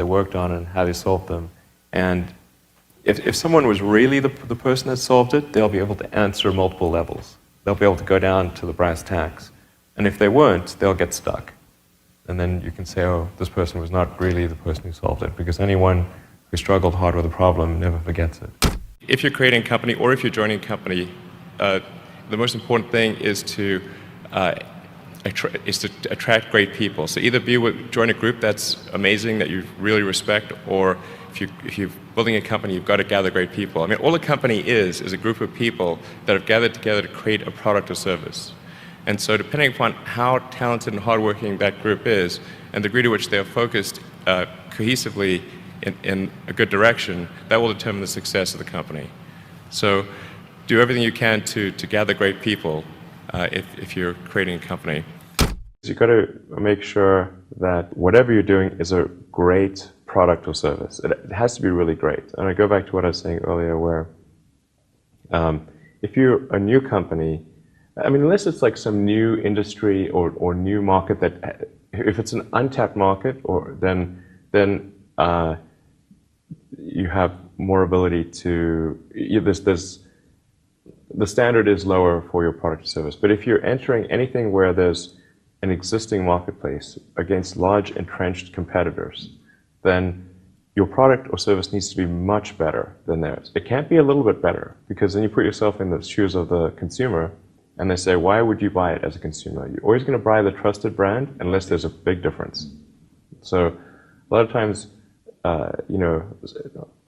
they worked on and how they solved them. And if someone was really the person that solved it, they'll be able to answer multiple levels. They'll be able to go down to the brass tacks. And if they weren't, they'll get stuck. And then you can say, oh, this person was not really the person who solved it, because anyone who struggled hard with a problem never forgets it. If you're creating a company or if you're joining a company, the most important thing is to attract great people. So either join a group that's amazing, that you really respect, or if you're building a company, you've got to gather great people. I mean, all a company is a group of people that have gathered together to create a product or service. And so depending upon how talented and hardworking that group is, and the degree to which they are focused cohesively in a good direction, that will determine the success of the company. So do everything you can to gather great people if you're creating a company. You've got to make sure that whatever you're doing is a great product or service. It has to be really great. And I go back to what I was saying earlier, where if you're a new company, I mean, unless it's like some new industry or new market that, if it's an untapped market, then you have more ability to, the standard is lower for your product or service. But if you're entering anything where there's an existing marketplace against large entrenched competitors, then your product or service needs to be much better than theirs. It can't be a little bit better, because then you put yourself in the shoes of the consumer, and they say, why would you buy it as a consumer? You're always going to buy the trusted brand unless there's a big difference. So a lot of times,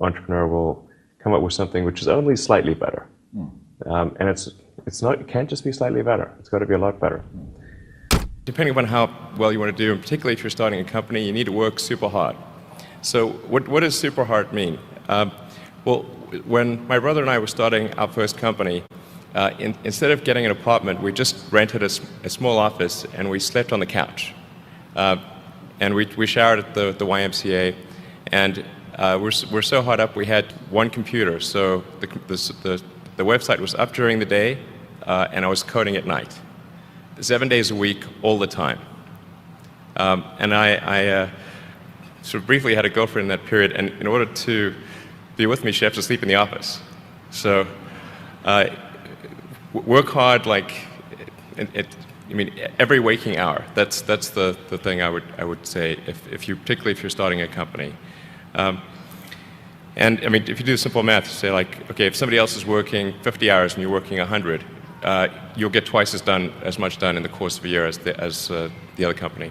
entrepreneur will come up with something which is only slightly better. And it can't just be slightly better. It's got to be a lot better. Depending upon how well you want to do, and particularly if you're starting a company, you need to work super hard. So what does super hard mean? Well, when my brother and I were starting our first company, instead of getting an apartment, we just rented a small office and we slept on the couch. And we showered at the YMCA, and we're so hard up we had one computer. So the website was up during the day, and I was coding at night. 7 days a week, all the time. And I sort of briefly had a girlfriend in that period, and in order to be with me, she had to sleep in the office. So work hard, like, every waking hour. That's the thing I would say, particularly if you're starting a company. And I mean, if you do simple math, say like, okay, if somebody else is working 50 hours and you're working 100, you'll get twice as much done in the course of a year as the other company.